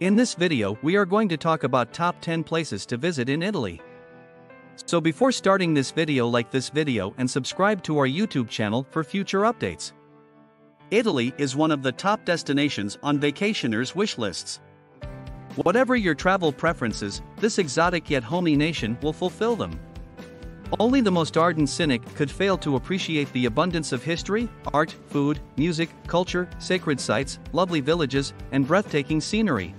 In this video, we are going to talk about top 10 places to visit in Italy. So before starting this video, like this video and subscribe to our YouTube channel for future updates. Italy is one of the top destinations on vacationers' wish lists. Whatever your travel preferences, this exotic yet homey nation will fulfill them. Only the most ardent cynic could fail to appreciate the abundance of history, art, food, music, culture, sacred sites, lovely villages, and breathtaking scenery.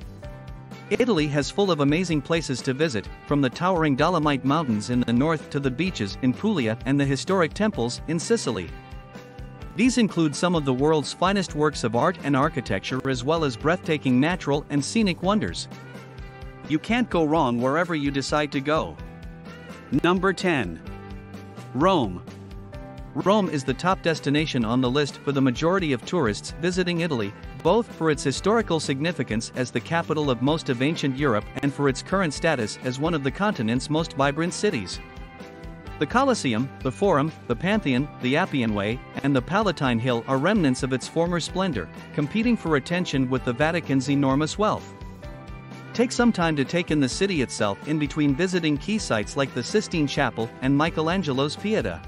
Italy has full of amazing places to visit, from the towering Dolomite mountains in the north to the beaches in Puglia and the historic temples in Sicily. These include some of the world's finest works of art and architecture, as well as breathtaking natural and scenic wonders. You can't go wrong wherever you decide to go. Number 10. Rome. Rome is the top destination on the list for the majority of tourists visiting Italy, both for its historical significance as the capital of most of ancient Europe and for its current status as one of the continent's most vibrant cities. The Colosseum, the Forum, the Pantheon, the Appian Way, and the Palatine Hill are remnants of its former splendor, competing for attention with the Vatican's enormous wealth. Take some time to take in the city itself in between visiting key sites like the Sistine Chapel and Michelangelo's Pieta.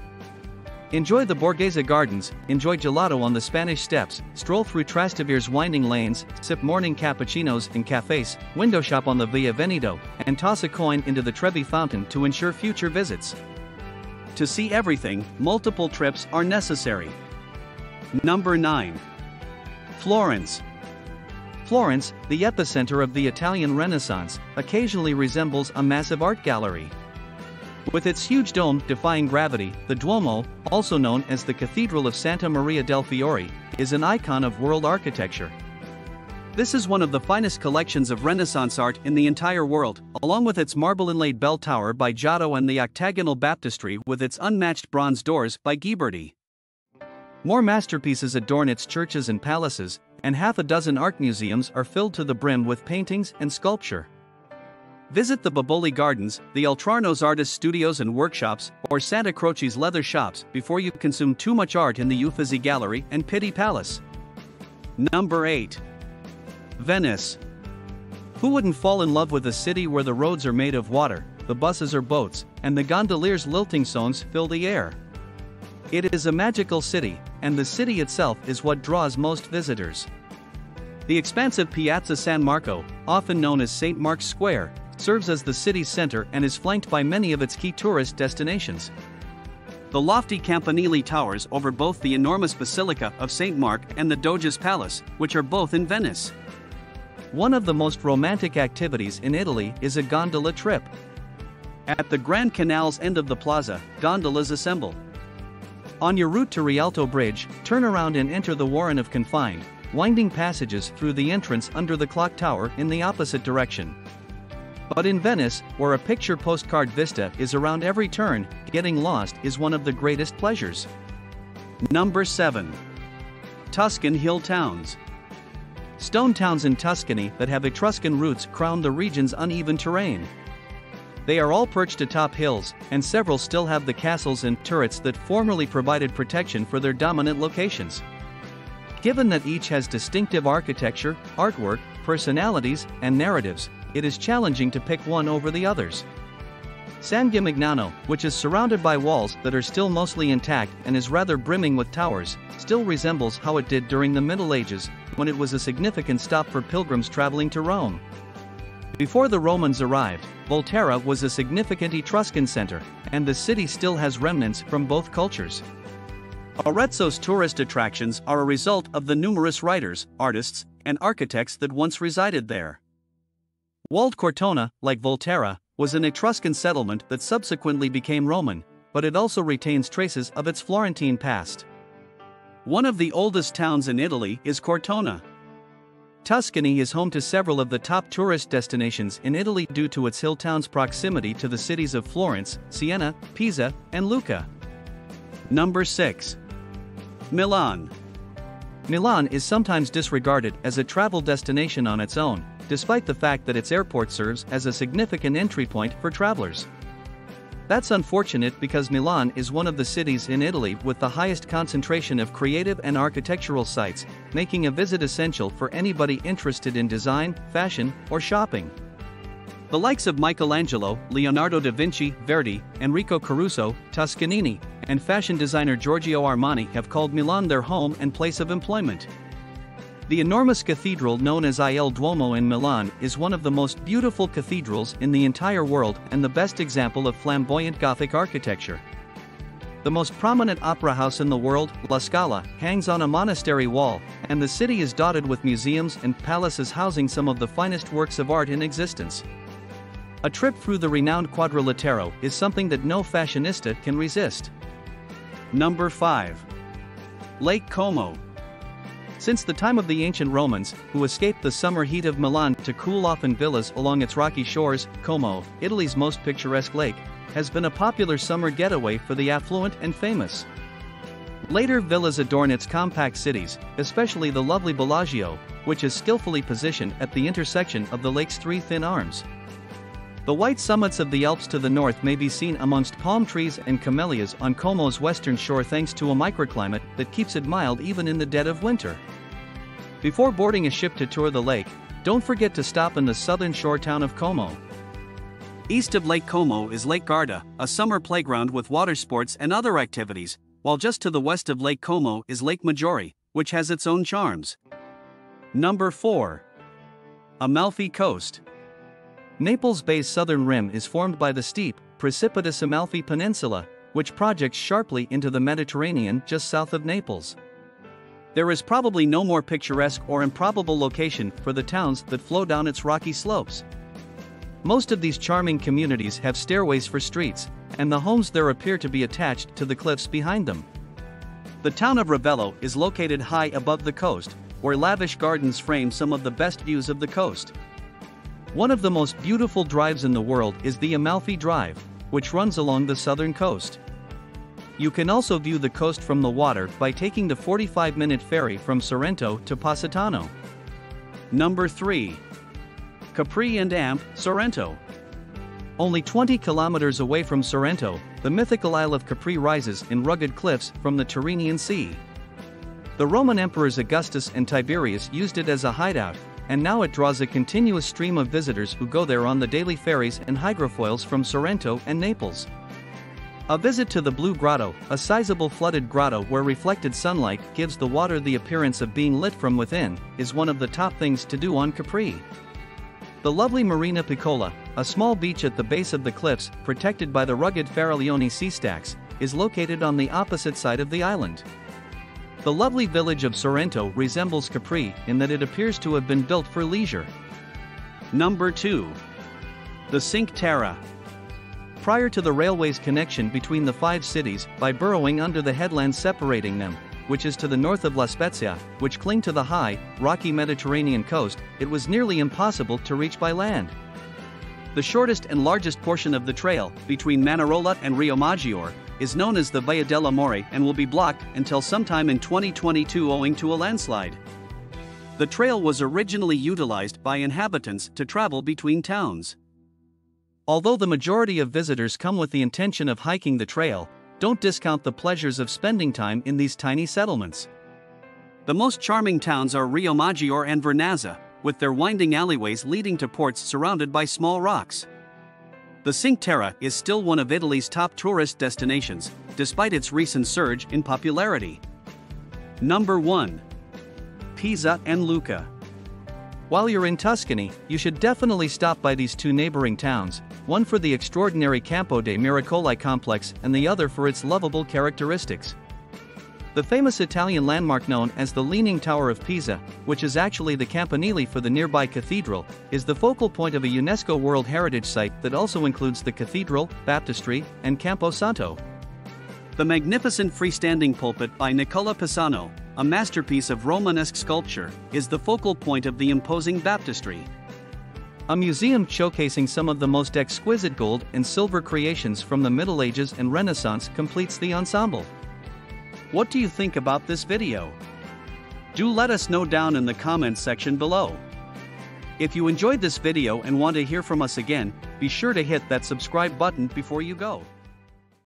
Enjoy the Borghese Gardens, enjoy gelato on the Spanish Steps, stroll through Trastevere's winding lanes, sip morning cappuccinos in cafes, window shop on the Via Veneto, and toss a coin into the Trevi Fountain to ensure future visits. To see everything, multiple trips are necessary. Number 9. Florence. Florence, the epicenter of the Italian Renaissance, occasionally resembles a massive art gallery. With its huge dome defying gravity, the Duomo, also known as the Cathedral of Santa Maria del Fiore, is an icon of world architecture. This is one of the finest collections of Renaissance art in the entire world, along with its marble-inlaid bell tower by Giotto and the octagonal baptistry with its unmatched bronze doors by Ghiberti. More masterpieces adorn its churches and palaces, and half a dozen art museums are filled to the brim with paintings and sculpture. Visit the Boboli Gardens, the Oltrarno's artist studios and workshops, or Santa Croce's leather shops before you consume too much art in the Uffizi Gallery and Pitti Palace. Number 8. Venice. Who wouldn't fall in love with a city where the roads are made of water, the buses are boats, and the gondoliers' lilting songs fill the air? It is a magical city, and the city itself is what draws most visitors. The expansive Piazza San Marco, often known as St. Mark's Square, serves as the city's center and is flanked by many of its key tourist destinations. The lofty Campanile towers over both the enormous Basilica of St. Mark and the Doge's Palace, which are both in Venice. One of the most romantic activities in Italy is a gondola trip. At the Grand Canal's end of the plaza, gondolas assemble. On your route to Rialto Bridge, turn around and enter the Warren of Confined, winding passages through the entrance under the clock tower in the opposite direction. But in Venice, where a picture postcard vista is around every turn, getting lost is one of the greatest pleasures. Number 7. Tuscan hill towns. Stone towns in Tuscany that have Etruscan roots crown the region's uneven terrain. They are all perched atop hills, and several still have the castles and turrets that formerly provided protection for their dominant locations. Given that each has distinctive architecture, artwork, personalities, and narratives, it is challenging to pick one over the others. San Gimignano, which is surrounded by walls that are still mostly intact and is rather brimming with towers, still resembles how it did during the Middle Ages, when it was a significant stop for pilgrims traveling to Rome. Before the Romans arrived, Volterra was a significant Etruscan center, and the city still has remnants from both cultures. Arezzo's tourist attractions are a result of the numerous writers, artists, and architects that once resided there. Walled Cortona, like Volterra, was an Etruscan settlement that subsequently became Roman, but it also retains traces of its Florentine past. One of the oldest towns in Italy is Cortona. Tuscany is home to several of the top tourist destinations in Italy due to its hill towns' proximity to the cities of Florence, Siena, Pisa, and Lucca. Number 6. Milan. Milan is sometimes disregarded as a travel destination on its own, despite the fact that its airport serves as a significant entry point for travelers. That's unfortunate because Milan is one of the cities in Italy with the highest concentration of creative and architectural sites, making a visit essential for anybody interested in design, fashion, or shopping. The likes of Michelangelo, Leonardo da Vinci, Verdi, Enrico Caruso, Toscanini, and fashion designer Giorgio Armani have called Milan their home and place of employment. The enormous cathedral known as Il Duomo in Milan is one of the most beautiful cathedrals in the entire world and the best example of flamboyant Gothic architecture. The most prominent opera house in the world, La Scala, hangs on a monastery wall, and the city is dotted with museums and palaces housing some of the finest works of art in existence. A trip through the renowned Quadrilatero is something that no fashionista can resist. Number 5. Lake Como. Since the time of the ancient Romans, who escaped the summer heat of Milan to cool off in villas along its rocky shores, Como, Italy's most picturesque lake, has been a popular summer getaway for the affluent and famous. Later villas adorn its compact cities, especially the lovely Bellagio, which is skillfully positioned at the intersection of the lake's three thin arms. The white summits of the Alps to the north may be seen amongst palm trees and camellias on Como's western shore thanks to a microclimate that keeps it mild even in the dead of winter. Before boarding a ship to tour the lake, don't forget to stop in the southern shore town of Como. East of Lake Como is Lake Garda, a summer playground with water sports and other activities, while just to the west of Lake Como is Lake Maggiore, which has its own charms. Number 4. Amalfi Coast. Naples Bay's southern rim is formed by the steep, precipitous Amalfi Peninsula, which projects sharply into the Mediterranean just south of Naples. There is probably no more picturesque or improbable location for the towns that flow down its rocky slopes. Most of these charming communities have stairways for streets, and the homes there appear to be attached to the cliffs behind them. The town of Ravello is located high above the coast, where lavish gardens frame some of the best views of the coast. One of the most beautiful drives in the world is the Amalfi Drive, which runs along the southern coast. You can also view the coast from the water by taking the 45-minute ferry from Sorrento to Positano. Number 3. Capri and Amp, Sorrento. Only 20 kilometers away from Sorrento, the mythical Isle of Capri rises in rugged cliffs from the Tyrrhenian Sea. The Roman emperors Augustus and Tiberius used it as a hideout, and now it draws a continuous stream of visitors who go there on the daily ferries and hydrofoils from Sorrento and Naples. A visit to the Blue Grotto, a sizable flooded grotto where reflected sunlight gives the water the appearance of being lit from within, is one of the top things to do on Capri. The lovely Marina Piccola, a small beach at the base of the cliffs protected by the rugged Faraglioni sea stacks, is located on the opposite side of the island. The lovely village of Sorrento resembles Capri in that it appears to have been built for leisure. Number 2. The Sink Terra. Prior to the railway's connection between the 5 cities by burrowing under the headland separating them, which is to the north of La Spezia, which cling to the high, rocky Mediterranean coast, it was nearly impossible to reach by land. The shortest and largest portion of the trail, between Manarola and Rio Maggiore, is known as the Via dell'Amore and will be blocked until sometime in 2022 owing to a landslide. The trail was originally utilized by inhabitants to travel between towns. Although the majority of visitors come with the intention of hiking the trail, don't discount the pleasures of spending time in these tiny settlements. The most charming towns are Rio Maggiore and Vernazza, with their winding alleyways leading to ports surrounded by small rocks. The Sink Terra is still one of Italy's top tourist destinations, despite its recent surge in popularity. Number 1. Pisa and Lucca. While you're in Tuscany, you should definitely stop by these two neighboring towns, one for the extraordinary Campo dei Miracoli complex and the other for its lovable characteristics. The famous Italian landmark known as the Leaning Tower of Pisa, which is actually the campanile for the nearby cathedral, is the focal point of a UNESCO World Heritage Site that also includes the cathedral, baptistry, and Campo Santo. The magnificent freestanding pulpit by Nicola Pisano, a masterpiece of Romanesque sculpture, is the focal point of the imposing baptistry. A museum showcasing some of the most exquisite gold and silver creations from the Middle Ages and Renaissance completes the ensemble. What do you think about this video? Do let us know down in the comments section below. If you enjoyed this video and want to hear from us again, be sure to hit that subscribe button before you go.